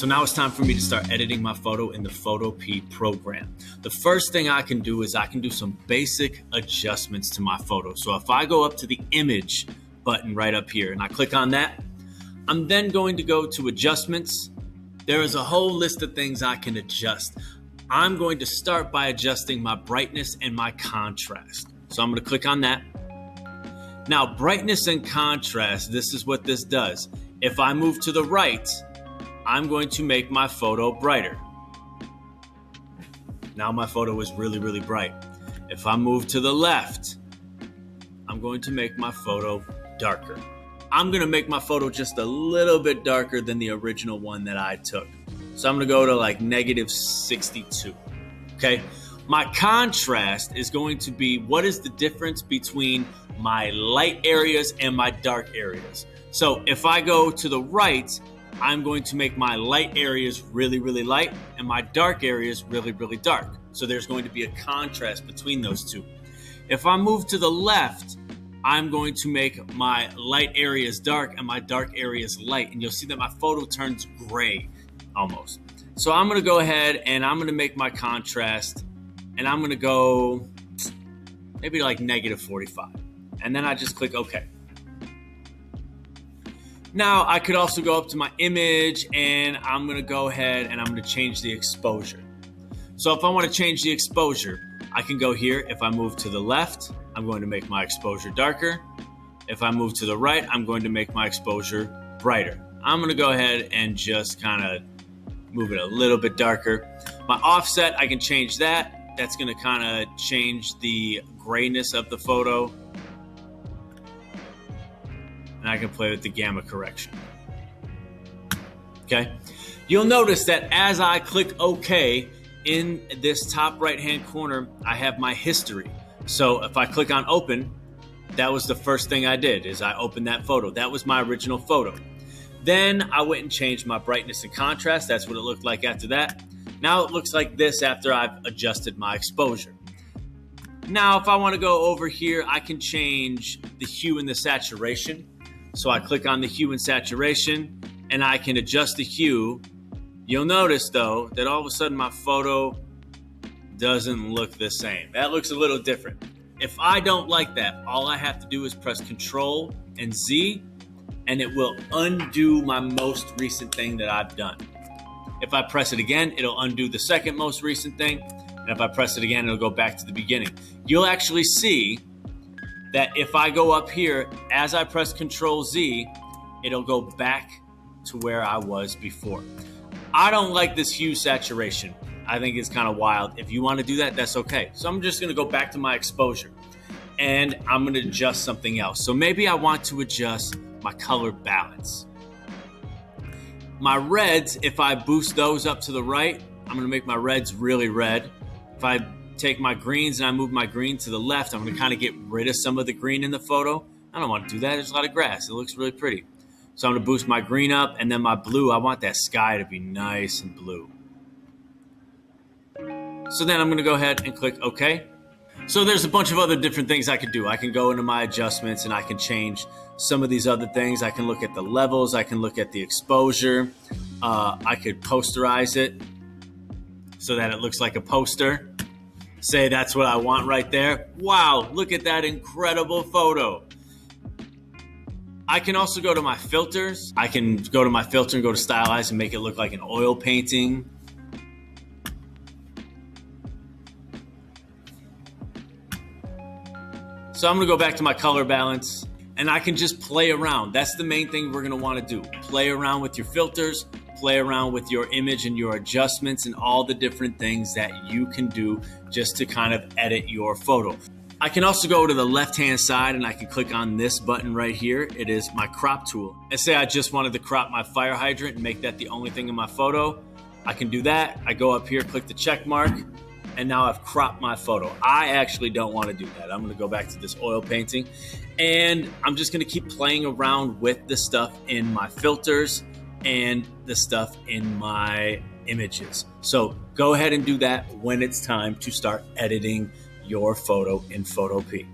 So now it's time for me to start editing my photo in the PhotoPea program. The first thing I can do is I can do some basic adjustments to my photo. So if I go up to the image button right up here and I click on that, I'm then going to go to adjustments. There is a whole list of things I can adjust. I'm going to start by adjusting my brightness and my contrast. So I'm going to click on that. Now, brightness and contrast, this is what this does. If I move to the right, I'm going to make my photo brighter. Now my photo is really, really bright. If I move to the left, I'm going to make my photo darker. I'm going to make my photo just a little bit darker than the original one that I took. So I'm going to go to like -62. Okay. My contrast is going to be what is the difference between my light areas and my dark areas. So if I go to the right, I'm going to make my light areas really, really light and my dark areas really, really dark. So there's going to be a contrast between those two. If I move to the left, I'm going to make my light areas dark and my dark areas light. And you'll see that my photo turns gray almost. So I'm going to go ahead and I'm going to make my contrast and I'm going to go maybe like -45. And then I just click OK. Now I could also go up to my image and I'm going to go ahead and I'm going to change the exposure. So if I want to change the exposure, I can go here. If I move to the left, I'm going to make my exposure darker. If I move to the right, I'm going to make my exposure brighter. I'm going to go ahead and just kind of move it a little bit darker. My offset, I can change that. That's going to kind of change the grayness of the photo. And I can play with the gamma correction. Okay. You'll notice that as I click OK, in this top right-hand corner, I have my history. So if I click on open, that was the first thing I did is I opened that photo. That was my original photo. Then I went and changed my brightness and contrast. That's what it looked like after that. Now it looks like this after I've adjusted my exposure. Now, if I want to go over here, I can change the hue and the saturation. So I click on the hue and saturation and I can adjust the hue. You'll notice though that all of a sudden my photo doesn't look the same. That looks a little different. If I don't like that, all I have to do is press Control and Z and it will undo my most recent thing that I've done. If I press it again, it'll undo the second most recent thing. And if I press it again, it'll go back to the beginning. You'll actually see that if I go up here, as I press Control Z, it'll go back to where I was before. I don't like this hue saturation. I think it's kind of wild. If you want to do that, that's okay. So I'm just going to go back to my exposure and I'm going to adjust something else. So maybe I want to adjust my color balance. My reds, if I boost those up to the right, I'm going to make my reds really red. If I take my greens and I move my green to the left, I'm going to kind of get rid of some of the green in the photo. I don't want to do that. There's a lot of grass. It looks really pretty. So I'm going to boost my green up, and then my blue, I want that sky to be nice and blue. So then I'm going to go ahead and click OK. So there's a bunch of other different things I could do. I can go into my adjustments and I can change some of these other things. I can look at the levels. I can look at the exposure. I could posterize it so that it looks like a poster. Say that's what I want right there. Wow, look at that incredible photo. I can also go to my filters. I can go to my filter and go to stylize and make it look like an oil painting. So I'm gonna go back to my color balance and I can just play around. That's the main thing we're gonna wanna do. Play around with your filters, play around with your image and your adjustments and all the different things that you can do just to kind of edit your photo. I can also go to the left-hand side and I can click on this button right here. It is my crop tool. And say I just wanted to crop my fire hydrant and make that the only thing in my photo. I can do that. I go up here, click the check mark, and now I've cropped my photo. I actually don't want to do that. I'm gonna go back to this oil painting and I'm just gonna keep playing around with the stuff in my filters and the stuff in my images. So go ahead and do that when it's time to start editing your photo in PhotoPea.